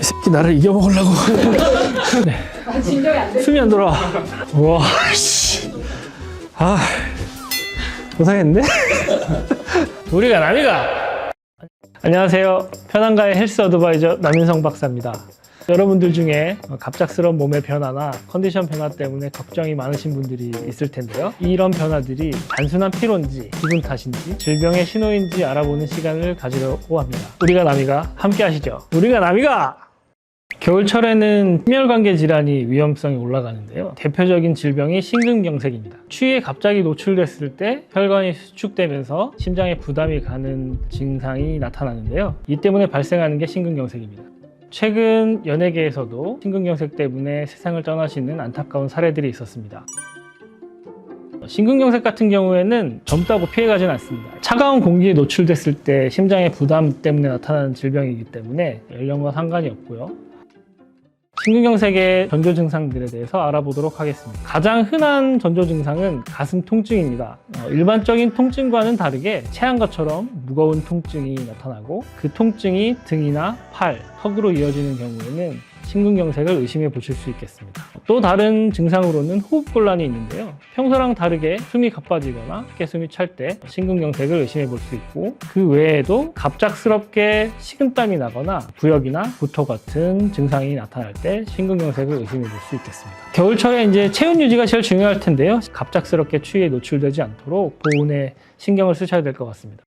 새끼 나를 이겨먹으려고. 네. 진정이 안 돼. 숨이 안 돌아와. 와, 씨. 아, 고생했네. 우리가 남이가. 안녕하세요. 편안가의 헬스 어드바이저 남인성 박사입니다. 여러분들 중에 갑작스러운 몸의 변화나 컨디션 변화 때문에 걱정이 많으신 분들이 있을 텐데요. 이런 변화들이 단순한 피로인지 기분 탓인지 질병의 신호인지 알아보는 시간을 가지려고 합니다. 우리가 남이가 함께 하시죠. 우리가 남이가! 겨울철에는 심혈관계 질환이 위험성이 올라가는데요. 대표적인 질병이 심근경색입니다. 추위에 갑자기 노출됐을 때 혈관이 수축되면서 심장에 부담이 가는 증상이 나타나는데요. 이 때문에 발생하는 게 심근경색입니다. 최근 연예계에서도 심근경색 때문에 세상을 떠나시는 안타까운 사례들이 있었습니다. 심근경색 같은 경우에는 젊다고 피해가지는 않습니다. 차가운 공기에 노출됐을 때 심장의 부담 때문에 나타나는 질병이기 때문에 연령과 상관이 없고요. 심근경색의 전조 증상들에 대해서 알아보도록 하겠습니다. 가장 흔한 전조 증상은 가슴 통증입니다. 일반적인 통증과는 다르게 체한 것처럼 무거운 통증이 나타나고 그 통증이 등이나 팔, 턱으로 이어지는 경우에는 심근경색을 의심해 보실 수 있겠습니다. 또 다른 증상으로는 호흡곤란이 있는데요. 평소랑 다르게 숨이 가빠지거나 깨숨이 찰 때 심근경색을 의심해 볼 수 있고, 그 외에도 갑작스럽게 식은땀이 나거나 부역이나 구토 같은 증상이 나타날 때 심근경색을 의심해 볼 수 있겠습니다. 겨울철에 이제 체온 유지가 제일 중요할 텐데요. 갑작스럽게 추위에 노출되지 않도록 보온에 신경을 쓰셔야 될 것 같습니다.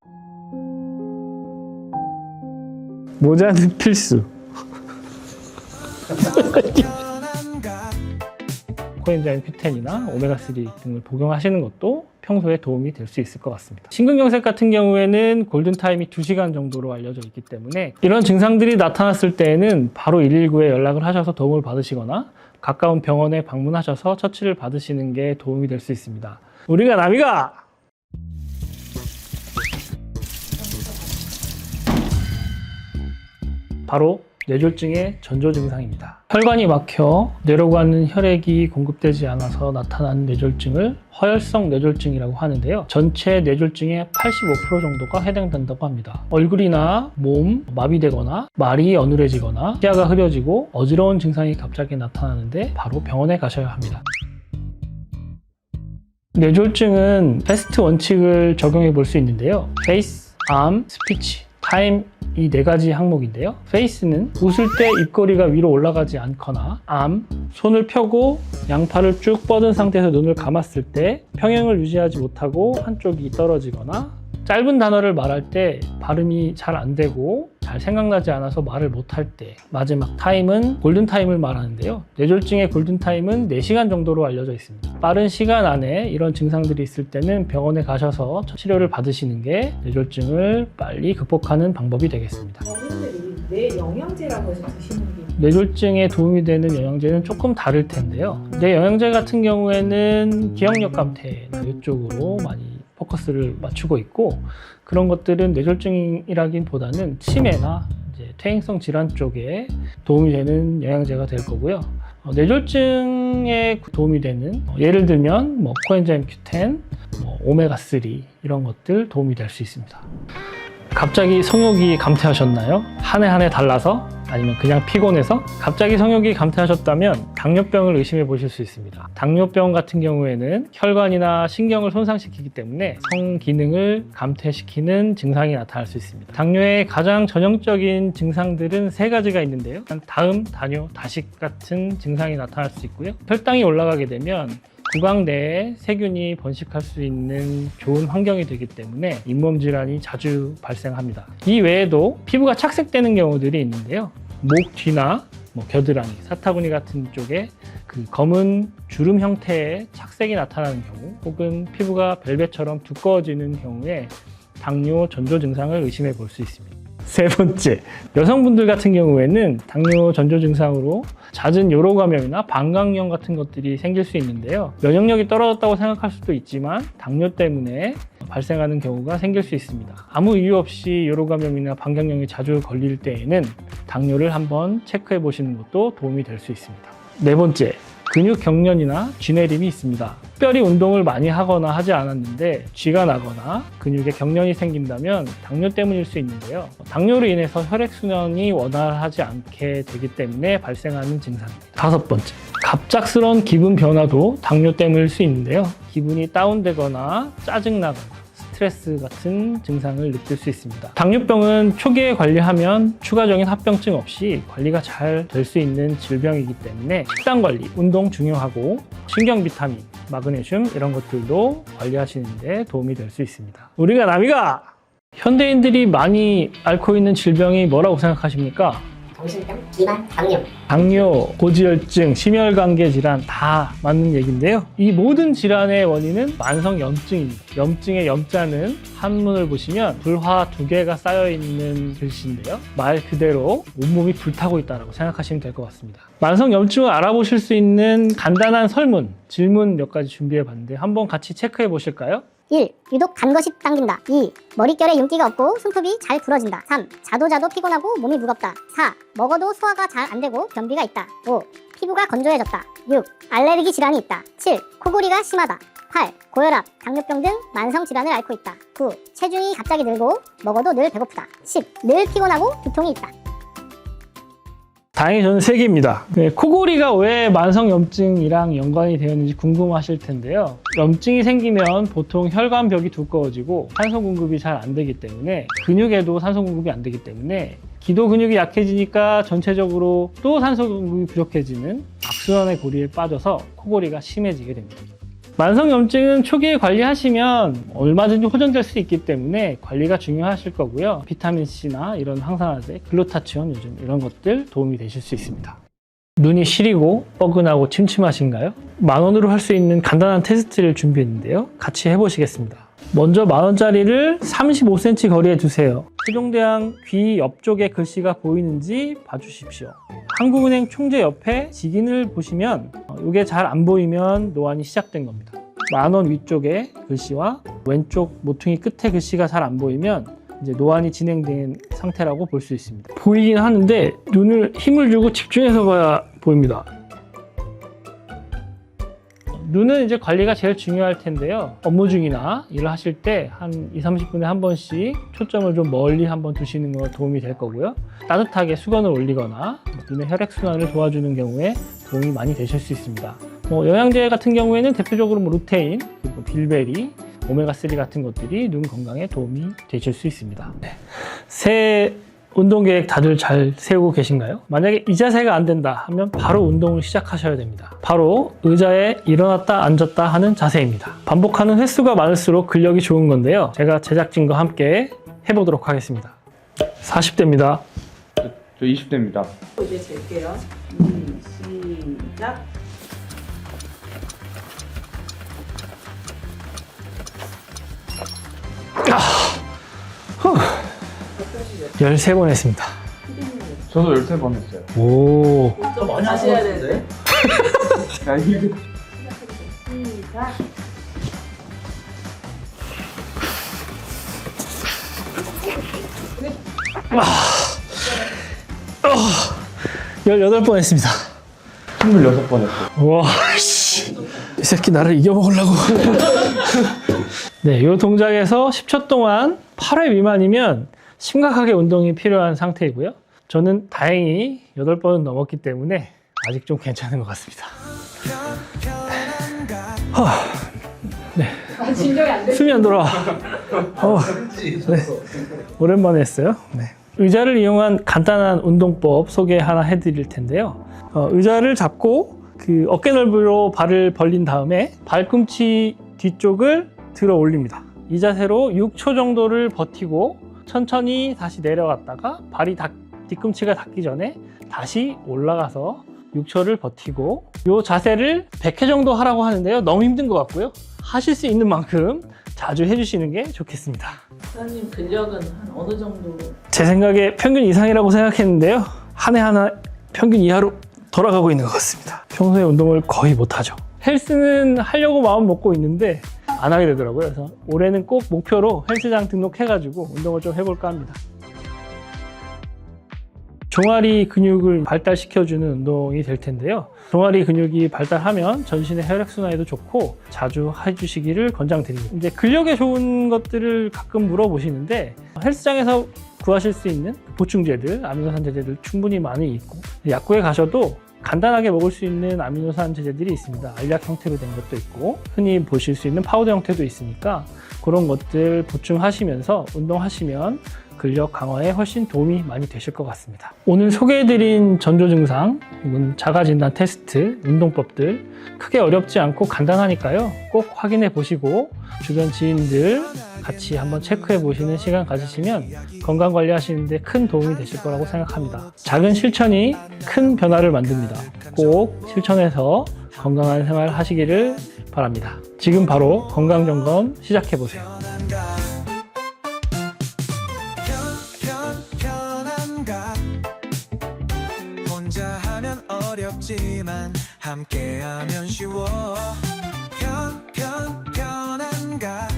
모자는 필수. 코엔자임 Q10이나 오메가3 등을 복용하시는 것도 평소에 도움이 될 수 있을 것 같습니다. 심근경색 같은 경우에는 골든타임이 2시간 정도로 알려져 있기 때문에 이런 증상들이 나타났을 때에는 바로 119에 연락을 하셔서 도움을 받으시거나 가까운 병원에 방문하셔서 처치를 받으시는 게 도움이 될 수 있습니다. 우리가 남이가! 바로 뇌졸중의 전조 증상입니다. 혈관이 막혀 뇌로 가는 혈액이 공급되지 않아서 나타나는 뇌졸중을 허혈성 뇌졸중이라고 하는데요. 전체 뇌졸중의 85% 정도가 해당된다고 합니다. 얼굴이나 몸, 마비되거나 말이 어눌해지거나 시야가 흐려지고 어지러운 증상이 갑자기 나타나는데 바로 병원에 가셔야 합니다. 뇌졸중은 패스트 원칙을 적용해 볼 수 있는데요. 페이스, 암, 스피치, 타임, 이 네 가지 항목인데요. 페이스는 웃을 때 입꼬리가 위로 올라가지 않거나, 암, 손을 펴고 양팔을 쭉 뻗은 상태에서 눈을 감았을 때 평행을 유지하지 못하고 한쪽이 떨어지거나, 짧은 단어를 말할 때 발음이 잘 안 되고 잘 생각나지 않아서 말을 못할 때, 마지막 타임은 골든타임을 말하는데요. 뇌졸중의 골든타임은 4시간 정도로 알려져 있습니다. 빠른 시간 안에 이런 증상들이 있을 때는 병원에 가셔서 치료를 받으시는 게 뇌졸중을 빨리 극복하는 방법이 되겠습니다. 어른들이 뇌 영양제라고 해서 드시는 게 뇌졸중에 도움이 되는 영양제는 조금 다를 텐데요. 뇌 영양제 같은 경우에는 기억력 감퇴나 이쪽으로 많이 포커스를 맞추고 있고, 그런 것들은 뇌졸중이라기보다는 치매나 이제 퇴행성 질환 쪽에 도움이 되는 영양제가 될 거고요. 뇌졸중에 도움이 되는 예를 들면 코엔자임 Q10, 오메가3 이런 것들 도움이 될 수 있습니다. 갑자기 성욕이 감퇴하셨나요? 한 해 한 해 달라서? 아니면 그냥 피곤해서? 갑자기 성욕이 감퇴하셨다면 당뇨병을 의심해 보실 수 있습니다. 당뇨병 같은 경우에는 혈관이나 신경을 손상시키기 때문에 성 기능을 감퇴시키는 증상이 나타날 수 있습니다. 당뇨의 가장 전형적인 증상들은 3가지가 있는데요. 다음, 다뇨, 다식 같은 증상이 나타날 수 있고요. 혈당이 올라가게 되면 구강 내에 세균이 번식할 수 있는 좋은 환경이 되기 때문에 잇몸 질환이 자주 발생합니다. 이 외에도 피부가 착색되는 경우들이 있는데요. 목 뒤나 겨드랑이, 사타구니 같은 쪽에 그 검은 주름 형태의 착색이 나타나는 경우, 혹은 피부가 벨벳처럼 두꺼워지는 경우에 당뇨 전조 증상을 의심해 볼 수 있습니다. 3번째, 여성분들 같은 경우에는 당뇨 전조 증상으로 잦은 요로 감염이나 방광염 같은 것들이 생길 수 있는데요. 면역력이 떨어졌다고 생각할 수도 있지만 당뇨 때문에 발생하는 경우가 생길 수 있습니다. 아무 이유 없이 요로 감염이나 방광염이 자주 걸릴 때에는 당뇨를 한번 체크해 보시는 것도 도움이 될 수 있습니다. 4번째, 근육 경련이나 쥐내림이 있습니다. 특별히 운동을 많이 하거나 하지 않았는데 쥐가 나거나 근육에 경련이 생긴다면 당뇨 때문일 수 있는데요. 당뇨로 인해서 혈액순환이 원활하지 않게 되기 때문에 발생하는 증상입니다. 5번째, 갑작스러운 기분 변화도 당뇨 때문일 수 있는데요. 기분이 다운되거나 짜증나거나 스트레스 같은 증상을 느낄 수 있습니다. 당뇨병은 초기에 관리하면 추가적인 합병증 없이 관리가 잘 될 수 있는 질병이기 때문에 식단 관리, 운동 중요하고 신경 비타민, 마그네슘 이런 것들도 관리하시는 데 도움이 될 수 있습니다. 우리가 남이가! 현대인들이 많이 앓고 있는 질병이 뭐라고 생각하십니까? 정신병, 비만, 당뇨. 당뇨, 고지혈증, 심혈관계 질환 다 맞는 얘기인데요. 이 모든 질환의 원인은 만성염증입니다. 염증의 염자는 한문을 보시면 불화 2개가 쌓여있는 글씨인데요. 말 그대로 온몸이 불타고 있다고 생각하시면 될 것 같습니다. 만성염증을 알아보실 수 있는 간단한 설문, 질문 몇 가지 준비해봤는데 한번 같이 체크해 보실까요? 1. 유독 단 것이 당긴다. 2. 머릿결에 윤기가 없고 손톱이 잘 부러진다. 3. 자도 피곤하고 몸이 무겁다. 4. 먹어도 소화가 잘 안 되고 변비가 있다. 5. 피부가 건조해졌다. 6. 알레르기 질환이 있다. 7. 코골이가 심하다. 8. 고혈압, 당뇨병 등 만성 질환을 앓고 있다. 9. 체중이 갑자기 늘고 먹어도 늘 배고프다. 10. 늘 피곤하고 두통이 있다. 다행히 저는 3개입니다. 네, 코골이가 왜 만성염증이랑 연관이 되었는지 궁금하실 텐데요. 염증이 생기면 보통 혈관벽이 두꺼워지고 산소 공급이 잘 안 되기 때문에 근육에도 산소 공급이 안 되기 때문에 기도 근육이 약해지니까 전체적으로 또 산소 공급이 부족해지는 악순환의 고리에 빠져서 코골이가 심해지게 됩니다. 만성염증은 초기에 관리하시면 얼마든지 호전될 수 있기 때문에 관리가 중요하실 거고요. 비타민C나 이런 항산화제, 글루타치온 요즘 이런 것들 도움이 되실 수 있습니다. 눈이 시리고 뻐근하고 침침하신가요? 10,000원으로 할 수 있는 간단한 테스트를 준비했는데요. 같이 해보시겠습니다. 먼저 10,000원짜리를 35cm 거리에 두세요. 세종대왕 귀 옆쪽에 글씨가 보이는지 봐주십시오. 한국은행 총재 옆에 직인을 보시면 이게 잘 안 보이면 노안이 시작된 겁니다. 10,000원 위쪽에 글씨와 왼쪽 모퉁이 끝에 글씨가 잘 안 보이면 이제 노안이 진행된 상태라고 볼 수 있습니다. 보이긴 하는데 눈을 힘을 주고 집중해서 봐야 보입니다. 눈은 이제 관리가 제일 중요할 텐데요. 업무 중이나 일을 하실 때 한 20-30분에 한 번씩 초점을 좀 멀리 한번 두시는 거 도움이 될 거고요. 따뜻하게 수건을 올리거나 눈의 혈액순환을 도와주는 경우에 도움이 많이 되실 수 있습니다. 영양제 같은 경우에는 대표적으로 루테인, 그리고 빌베리, 오메가3 같은 것들이 눈 건강에 도움이 되실 수 있습니다. 새 운동 계획 다들 잘 세우고 계신가요? 만약에 이 자세가 안 된다 하면 바로 운동을 시작하셔야 됩니다. 바로 의자에 일어났다 앉았다 하는 자세입니다. 반복하는 횟수가 많을수록 근력이 좋은 건데요. 제가 제작진과 함께 해보도록 하겠습니다. 40대입니다. 저 20대입니다. 이제 잴게요. 시작. 13번 했습니다. 저도 13번 했어요. 오. 좀 많이 다시 해야 되는데. 야, 이게 시작. 어, 18번 했습니다. 26번 했어요. 와, 씨. 이 새끼 나를 이겨먹으려고. 네, 이 동작에서 10초 동안 8회 미만이면 심각하게 운동이 필요한 상태이고요. 저는 다행히 8번은 넘었기 때문에 아직 좀 괜찮은 것 같습니다. 네. 진정이 안 돼. 숨이 안 돌아와. 네. 오랜만에 했어요. 네. 의자를 이용한 간단한 운동법 소개 하나 해드릴 텐데요. 의자를 잡고 그 어깨 넓이로 발을 벌린 다음에 발꿈치 뒤쪽을 들어 올립니다. 이 자세로 6초 정도를 버티고 천천히 다시 내려갔다가 발이 뒤꿈치가 닿기 전에 다시 올라가서 6초를 버티고 이 자세를 100회 정도 하라고 하는데요. 너무 힘든 것 같고요. 하실 수 있는 만큼 자주 해주시는 게 좋겠습니다. 부사님 근력은 한 어느 정도? 제 생각에 평균 이상이라고 생각했는데요. 한 해 하나 평균 이하로 돌아가고 있는 것 같습니다. 평소에 운동을 거의 못하죠. 헬스는 하려고 마음 먹고 있는데 안 하게 되더라고요. 그래서 올해는 꼭 목표로 헬스장 등록해가지고 운동을 좀 해볼까 합니다. 종아리 근육을 발달시켜주는 운동이 될 텐데요. 종아리 근육이 발달하면 전신의 혈액순환에도 좋고 자주 해주시기를 권장드립니다. 이제 근력에 좋은 것들을 가끔 물어보시는데 헬스장에서 구하실 수 있는 보충제들, 아미노산 제제들 충분히 많이 있고 약국에 가셔도 간단하게 먹을 수 있는 아미노산 제제들이 있습니다. 알약 형태로 된 것도 있고 흔히 보실 수 있는 파우더 형태도 있으니까 그런 것들 보충하시면서 운동하시면 근력 강화에 훨씬 도움이 많이 되실 것 같습니다. 오늘 소개해드린 전조 증상, 혹은 자가진단 테스트, 운동법들 크게 어렵지 않고 간단하니까요. 꼭 확인해 보시고 주변 지인들 같이 한번 체크해 보시는 시간 가지시면 건강관리 하시는데 큰 도움이 되실 거라고 생각합니다. 작은 실천이 큰 변화를 만듭니다. 꼭 실천해서 건강한 생활 하시기를 바랍니다. 지금 바로 건강점검 시작해 보세요. 편안가 혼자 하면 어렵지만 함께하면 쉬워 편안가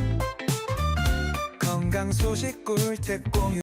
건강 소식 꿀팁 공유